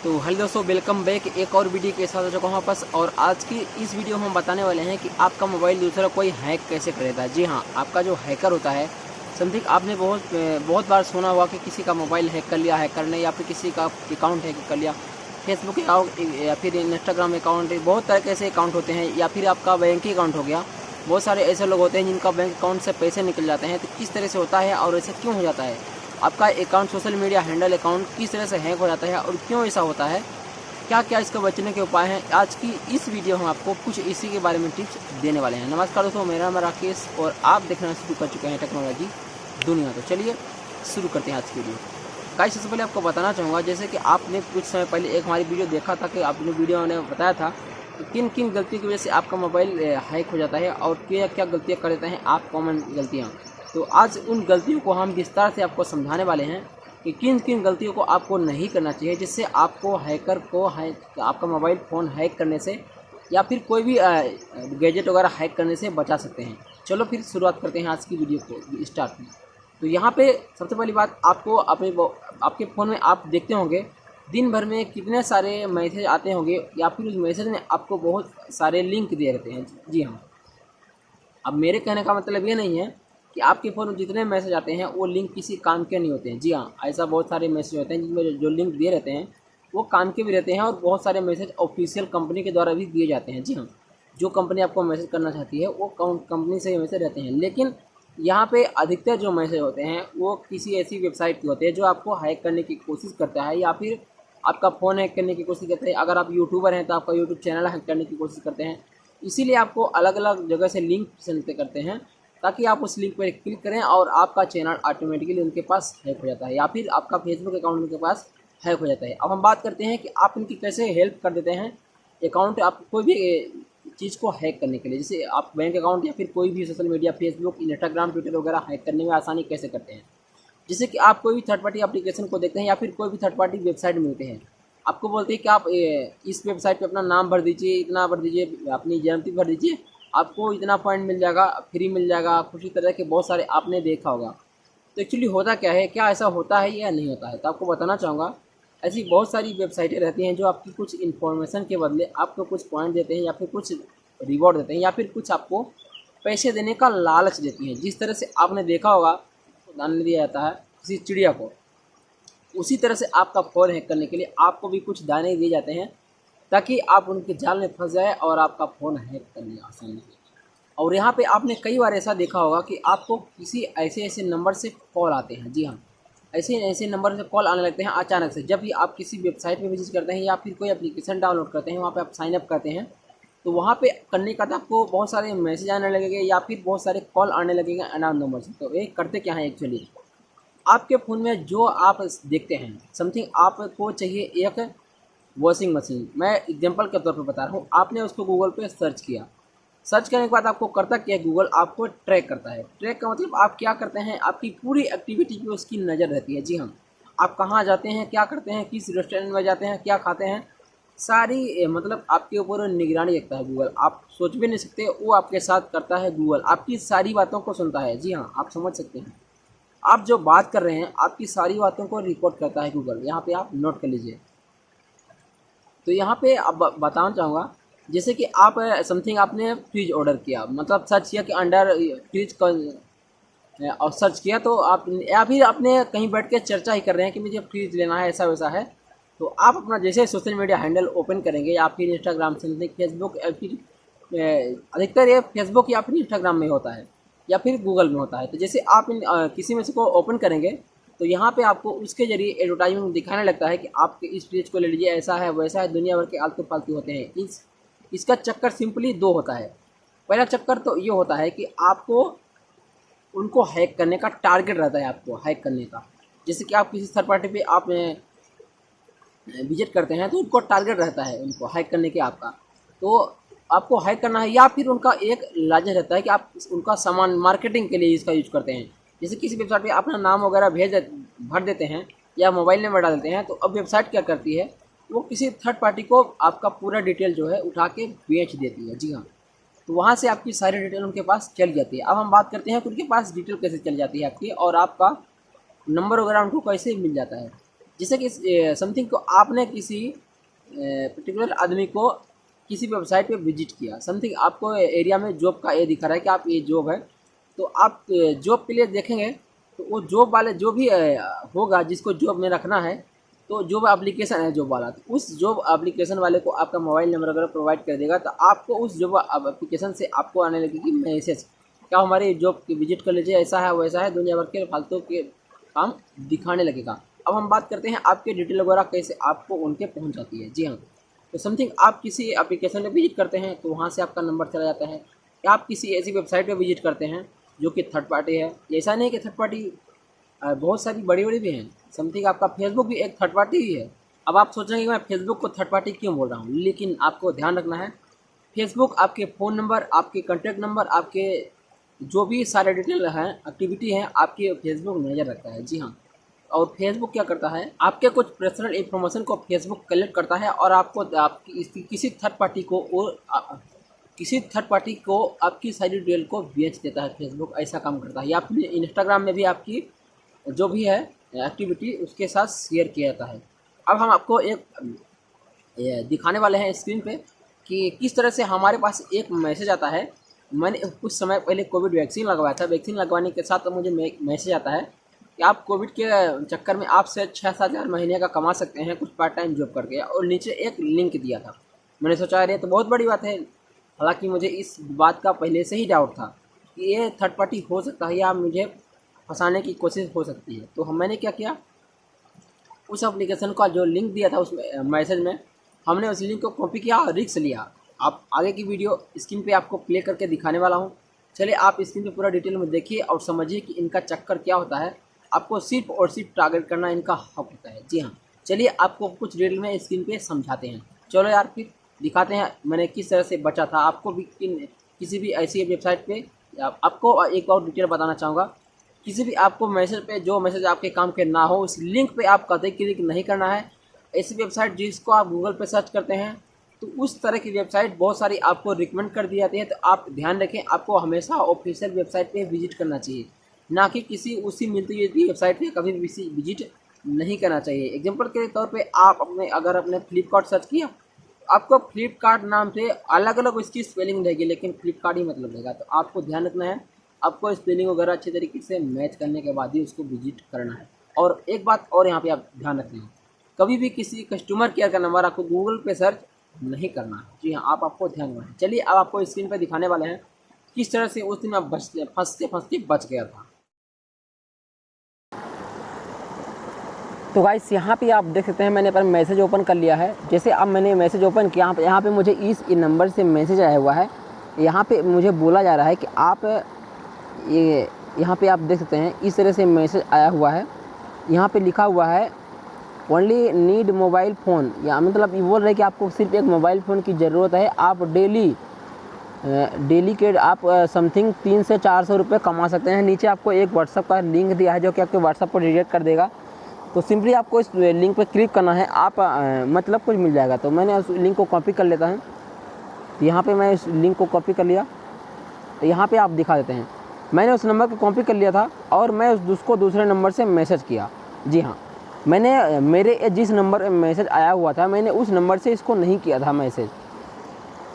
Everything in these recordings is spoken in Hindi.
तो हेलो दोस्तों, वेलकम बैक एक और वीडियो के साथ हो चुका हूँ वापस। और आज की इस वीडियो में हम बताने वाले हैं कि आपका मोबाइल दूसरा कोई हैक कैसे करेगा। जी हाँ, आपका जो हैकर होता है, समथिंग आपने बहुत बार सुना होगा कि किसी का मोबाइल हैक कर लिया हैकर ने, या फिर किसी का अकाउंट हैक कर लिया, फेसबुक अकाउंट या फिर इंस्टाग्राम अकाउंट, बहुत तरह के ऐसे अकाउंट होते हैं, या फिर आपका बैंक अकाउंट हो गया। बहुत सारे ऐसे लोग होते हैं जिनका बैंक अकाउंट से पैसे निकल जाते हैं। तो किस तरह से होता है और ऐसे क्यों हो जाता है, आपका account social media handle account किस तरह से हैक हो जाता है और क्यों ऐसा होता है, क्या क्या इसको बचने के उपाय हैं, आज की इस वीडियो में आपको कुछ इसी के बारे में टिप्स देने वाले हैं। नमस्कार दोस्तों, मेरा नाम राकेश और आप देखना शुरू कर चुके हैं टेक्नोलॉजी दुनिया। तो चलिए शुरू करते हैं आज की वीडियो। गाइस, सबसे पहले आपको बताना चाहूँगा, जैसे कि आपने कुछ समय पहले एक हमारी वीडियो देखा था कि आपने वीडियो ने बताया था कि किन किन गलतियों की वजह से आपका मोबाइल हैक हो जाता है और क्या क्या गलतियाँ कर देते हैं आप, कॉमन गलतियाँ। तो आज उन गलतियों को हम विस्तार से आपको समझाने वाले हैं कि किन किन गलतियों को आपको नहीं करना चाहिए, जिससे आपको हैकर को आपका मोबाइल फ़ोन हैक करने से या फिर कोई भी गैजेट वगैरह हैक करने से बचा सकते हैं। चलो फिर शुरुआत करते हैं आज की वीडियो को स्टार्ट में। तो यहाँ पे सबसे पहली बात, आपको आपके फ़ोन में आप देखते होंगे दिन भर में कितने सारे मैसेज आते होंगे, या फिर उस मैसेज में आपको बहुत सारे लिंक दिए रहते हैं। जी हाँ, अब मेरे कहने का मतलब ये नहीं है कि आपके फ़ोन में जितने मैसेज आते हैं वो लिंक किसी काम के नहीं होते हैं। जी हाँ, ऐसा बहुत सारे मैसेज होते हैं जिनमें जो लिंक दिए रहते हैं वो काम के भी रहते हैं, और बहुत सारे मैसेज ऑफिशियल कंपनी के द्वारा भी दिए जाते हैं। जी हाँ, जो कंपनी आपको मैसेज करना चाहती है वो कंपनी से मैसेज रहते हैं। लेकिन यहाँ पे अधिकतर जो मैसेज होते हैं वो किसी ऐसी वेबसाइट के होते हैं जो आपको हैक करने की कोशिश करता है, या फिर आपका फ़ोन हैक करने की कोशिश करते हैं। अगर आप यूट्यूबर हैं तो आपका यूट्यूब चैनल हैक करने की कोशिश करते हैं। इसीलिए आपको अलग अलग जगह से लिंक सेंड करते हैं ताकि आप उस लिंक पर क्लिक करें और आपका चैनल ऑटोमेटिकली उनके पास हैक हो जाता है, या फिर आपका फेसबुक अकाउंट उनके पास हैक हो जाता है। अब हम बात करते हैं कि आप इनकी कैसे हेल्प कर देते हैं अकाउंट, आप कोई भी चीज़ को हैक करने के लिए, जैसे आप बैंक अकाउंट या फिर कोई भी social media, Facebook, Instagram, Twitter वगैरह हैक करने में आसानी कैसे करते हैं। जैसे कि आप कोई भी थर्ड पार्टी एप्लीकेशन को देखते हैं या फिर कोई भी थर्ड पार्टी वेबसाइट मिलते हैं, आपको बोलते हैं कि आप इस वेबसाइट पे अपना नाम भर दीजिए, इतना भर दीजिए, अपनी जन्मतिथि भर दीजिए, आपको इतना पॉइंट मिल जाएगा, फ्री मिल जाएगा, कुछ ही तरह के बहुत सारे आपने देखा होगा। तो एक्चुअली होता क्या है, क्या ऐसा होता है या नहीं होता है, तो आपको बताना चाहूँगा। ऐसी बहुत सारी वेबसाइटें रहती हैं जो आपकी कुछ इन्फॉर्मेशन के बदले आपको कुछ पॉइंट देते हैं, या फिर कुछ रिवॉर्ड देते हैं, या फिर कुछ आपको पैसे देने का लालच देती हैं। जिस तरह से आपने देखा होगा दान दिया जाता है किसी चिड़िया को, उसी तरह से आपका फ़ोन हैक करने के लिए आपको भी कुछ दाने दिए जाते हैं ताकि आप उनके जाल में फंस जाए और आपका फ़ोन हैक करने आसानी से। और यहाँ पे आपने कई बार ऐसा देखा होगा कि आपको किसी ऐसे ऐसे नंबर से कॉल आते हैं। जी हाँ, ऐसे ऐसे नंबर से कॉल आने लगते हैं अचानक से। जब भी आप किसी वेबसाइट पे विजिट करते हैं या फिर कोई एप्लीकेशन डाउनलोड करते हैं, वहाँ पे आप साइन अप करते हैं, तो वहाँ पे करने का आपको बहुत सारे मैसेज आने लगेंगे या फिर बहुत सारे कॉल आने लगेंगे अननोन नंबर से। तो ये करते क्या है एक्चुअली, आपके फ़ोन में जो आप देखते हैं, समथिंग आपको चाहिए एक वॉशिंग मशीन, मैं एग्जांपल के तौर पे बता रहा हूँ। आपने उसको गूगल पे सर्च किया, सर्च करने के बाद आपको करता क्या है, गूगल आपको ट्रैक करता है। ट्रैक का मतलब आप क्या करते हैं, आपकी पूरी एक्टिविटी पे उसकी नज़र रहती है। जी हाँ, आप कहाँ जाते हैं, क्या करते हैं, किस रेस्टोरेंट में जाते हैं, क्या खाते हैं, सारी मतलब आपके ऊपर निगरानी रखता है गूगल। आप सोच भी नहीं सकते, वो आपके साथ करता है गूगल, आपकी सारी बातों को सुनता है। जी हाँ, आप समझ सकते हैं, आप जो बात कर रहे हैं आपकी सारी बातों को रिकॉर्ड करता है गूगल। यहाँ पे आप नोट कर लीजिए। तो यहाँ पे अब बताना चाहूँगा, जैसे कि आप समथिंग आपने फ्रिज ऑर्डर किया, मतलब सर्च किया कि अंडर फ्रिज और सर्च किया, तो आप या फिर आपने कहीं बैठ के चर्चा ही कर रहे हैं कि मुझे फ्रिज लेना है, ऐसा वैसा है, तो आप अपना जैसे सोशल मीडिया हैंडल ओपन करेंगे या फिर इंस्टाग्राम से, फेसबुक या फिर अधिकतर ये फेसबुक या फिर इंस्टाग्राम में होता है या फिर गूगल में होता है। तो जैसे आप किसी में से को ओपन करेंगे तो यहाँ पे आपको उसके जरिए एडवर्टाइजमेंट दिखाने लगता है कि आप इस फ्रिज को ले लीजिए, ऐसा है वैसा है, दुनिया भर के आलतू फालतू होते हैं। इसका चक्कर सिंपली दो होता है। पहला चक्कर तो ये होता है कि आपको उनको हैक करने का टारगेट रहता है, आपको हैक करने का। जैसे कि आप किसी थर्ड पार्टी पे आप विजिट करते हैं तो उनको टारगेट रहता है उनको हैक करने के आपका, तो आपको हैक करना है। या फिर उनका एक लालच रहता है कि आप उनका सामान मार्केटिंग के लिए इसका यूज करते हैं। जैसे किसी वेबसाइट पे अपना नाम वगैरह भर देते हैं या मोबाइल नंबर डाल देते हैं, तो अब वेबसाइट क्या करती है, वो किसी थर्ड पार्टी को आपका पूरा डिटेल जो है उठा के बेच देती है। जी हाँ, तो वहाँ से आपकी सारी डिटेल उनके पास चल जाती है। अब हम बात करते हैं कि उनके पास डिटेल कैसे चल जाती है आपकी, और आपका नंबर वगैरह उनको कैसे मिल जाता है। जैसे कि समथिंग को आपने किसी पर्टिकुलर आदमी को किसी वेबसाइट पे विजिट किया, समथिंग आपको एरिया में जॉब का ये दिखा रहा है कि आप ये जॉब है, तो आप जॉब के लिए देखेंगे तो वो जॉब वाले जो भी होगा जिसको जॉब में रखना है, तो जॉब एप्लीकेशन है जॉब वाला, तो उस जॉब एप्लीकेशन वाले को आपका मोबाइल नंबर अगर प्रोवाइड कर देगा तो आपको उस जॉब एप्लीकेशन से आपको आने लगेगी मैसेज, क्या हमारे जॉब की विजिट कर लीजिए, ऐसा है वैसा है, दुनिया भर के फालतू के काम दिखाने लगेगा। अब हम बात करते हैं आपके डिटेल वगैरह कैसे आपको उनके पहुंच जाती है। जी हाँ, तो समथिंग आप किसी एप्लीकेशन पे विजिट करते हैं तो वहाँ से आपका नंबर चला जाता है, या आप किसी ऐसी वेबसाइट पे विजिट करते हैं जो कि थर्ड पार्टी है। ऐसा नहीं कि थर्ड पार्टी बहुत सारी बड़ी बड़ी भी हैं, समथिंग आपका फेसबुक भी एक थर्ड पार्टी ही है। अब आप सोचेंगे कि मैं फेसबुक को थर्ड पार्टी क्यों बोल रहा हूँ, लेकिन आपको ध्यान रखना है फेसबुक आपके फ़ोन नंबर, आपके कॉन्टैक्ट नंबर, आपके जो भी सारे डिटेल हैं, एक्टिविटी हैं, आपके फेसबुक नज़र रखता है। जी हाँ, और फेसबुक क्या करता है, आपके कुछ पर्सनल इन्फॉर्मेशन को फेसबुक कलेक्ट करता है और आपको आपकी किसी थर्ड पार्टी को और किसी थर्ड पार्टी को आपकी सारी डिटेल को बेच देता है। फेसबुक ऐसा काम करता है, या फिर इंस्टाग्राम में भी आपकी जो भी है एक्टिविटी उसके साथ शेयर किया जाता है। अब हम आपको एक दिखाने वाले हैं स्क्रीन पे कि किस तरह से हमारे पास एक मैसेज आता है। मैंने कुछ समय पहले कोविड वैक्सीन लगवाया था, वैक्सीन लगवाने के साथ मुझे मैसेज आता है कि आप कोविड के चक्कर में आप से 6-7 हज़ार महीने का कमा सकते हैं कुछ पार्ट टाइम जॉब करके, और नीचे एक लिंक दिया था। मैंने सोचा अरे तो बहुत बड़ी बात है, हालांकि मुझे इस बात का पहले से ही डाउट था कि ये थर्ड पार्टी हो सकता है या मुझे फंसाने की कोशिश हो सकती है। तो मैंने क्या किया, उस एप्लीकेशन का जो लिंक दिया था उस मैसेज में, हमने उस लिंक को कॉपी किया और रिस्क लिया। आप आगे की वीडियो स्क्रीन पे आपको प्ले करके दिखाने वाला हूँ। चलिए आप स्क्रीन पे पूरा डिटेल में देखिए और समझिए कि इनका चक्कर क्या होता है। आपको सिर्फ और सिर्फ टारगेट करना इनका हक होता है। जी हाँ, चलिए आपको कुछ डिटेल में स्क्रीन पे समझाते हैं। चलो यार फिर दिखाते हैं मैंने किस तरह से बचा था। आपको भी किसी भी ऐसी वेबसाइट पे आपको एक और डिटेल बताना चाहूँगा, किसी भी आपको मैसेज पे जो मैसेज आपके काम के ना हो उस लिंक पे आप कतई क्लिक नहीं करना है। ऐसी वेबसाइट जिसको आप गूगल पे सर्च करते हैं तो उस तरह की वेबसाइट बहुत सारी आपको रिकमेंड कर दी जाती है, तो आप ध्यान रखें आपको हमेशा ऑफिशियल वेबसाइट पे विजिट करना चाहिए, ना कि किसी उसी मिलती जुलती वेबसाइट पे कभी भी विजिट नहीं करना चाहिए। एग्जांपल के तौर पे आप अपने फ्लिपकार्ट सर्च किया, आपको फ्लिपकार्ट नाम से अलग अलग उसकी स्पेलिंग रहेगी लेकिन फ्लिपकार्ट ही मतलब रहेगा, तो आपको ध्यान रखना है आपको स्पेलिंग वगैरह अच्छे तरीके से मैच करने के बाद ही उसको विजिट करना है। और एक बात और यहाँ पे आप ध्यान रखना है, कभी भी किसी कस्टमर केयर का नंबर आपको गूगल पे सर्च नहीं करना है। जी हाँ, आपको ध्यान रखना है। चलिए अब आपको स्क्रीन पे दिखाने वाले हैं किस तरह से उस दिन मैं फंसते फंसते बच गया था। तो गाइस यहाँ पे आप देख सकते हैं मैंने पर मैसेज ओपन कर लिया है। जैसे अब मैंने मैसेज ओपन किया, यहाँ पे मुझे इस नंबर से मैसेज आया हुआ है। यहाँ पे मुझे बोला जा रहा है कि आप ये यहाँ पे आप देख सकते हैं इस तरह से मैसेज आया हुआ है। यहाँ पे लिखा हुआ है ओनली नीड मोबाइल फ़ोन, या मतलब ये बोल रहे हैं कि आपको सिर्फ एक मोबाइल फ़ोन की ज़रूरत है। आप डेली के आप समथिंग 300 से 400 रुपये कमा सकते हैं। नीचे आपको एक व्हाट्सअप का लिंक दिया है जो कि आपके व्हाट्सअप को रिजेक्ट कर देगा। तो सिंपली आपको इस लिंक पर क्लिक करना है, आप मतलब कुछ मिल जाएगा। तो मैंने उस लिंक को कॉपी कर लेता हूँ। तो यहाँ पे मैं इस लिंक को कॉपी कर लिया, तो यहाँ पे आप दिखा देते हैं मैंने उस नंबर को कॉपी कर लिया था और मैं उसको दूसरे नंबर से मैसेज किया। जी हाँ, मैंने मेरे जिस नंबर पे मैसेज आया हुआ था मैंने उस नंबर से इसको नहीं किया था मैसेज,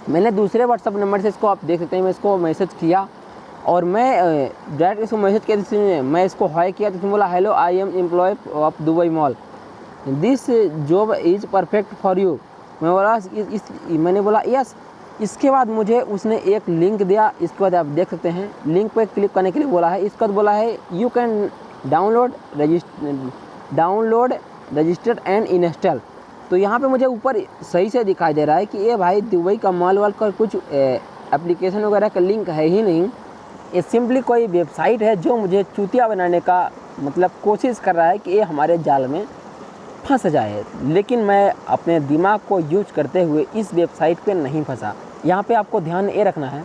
मैंने दूसरे व्हाट्सअप नंबर से इसको आप देख सकते हैं मैं इसको मैसेज किया और मैं डायरेक्ट इसको मैसेज किया। मैं इसको हाय किया तो इसने बोला hello I am employ of Dubai mall, this job is perfect for you. मैंने बोला यस। इसके बाद मुझे उसने एक लिंक दिया, इसके बाद आप देख सकते हैं लिंक पे क्लिक करने के लिए बोला है। इसके बाद बोला है you can download registered and install. तो यहाँ पे मुझे ऊपर सही से दिखाई दे रहा है कि ये भाई दुबई का मॉल वाल का कुछ एप्लीकेशन वगैरह का लिंक है ही नहीं, ये सिंपली कोई वेबसाइट है जो मुझे चूतिया बनाने का मतलब कोशिश कर रहा है कि ये हमारे जाल में फंस जाए। लेकिन मैं अपने दिमाग को यूज करते हुए इस वेबसाइट पे नहीं फंसा। यहाँ पे आपको ध्यान ये रखना है,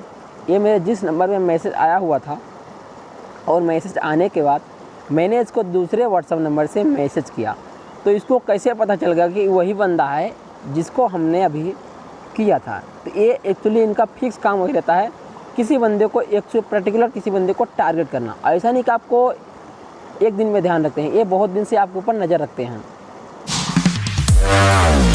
ये मेरे जिस नंबर में मैसेज आया हुआ था और मैसेज आने के बाद मैंने इसको दूसरे व्हाट्सअप नंबर से मैसेज किया, तो इसको कैसे पता चल गया कि वही बंदा है जिसको हमने अभी किया था। तो ये एक्चुअली इनका फिक्स काम वही रहता है, किसी बंदे को एक पर्टिकुलर किसी बंदे को टारगेट करना। ऐसा नहीं कि आपको एक दिन में ध्यान रखते हैं, ये बहुत दिन से आपके ऊपर नज़र रखते हैं। है।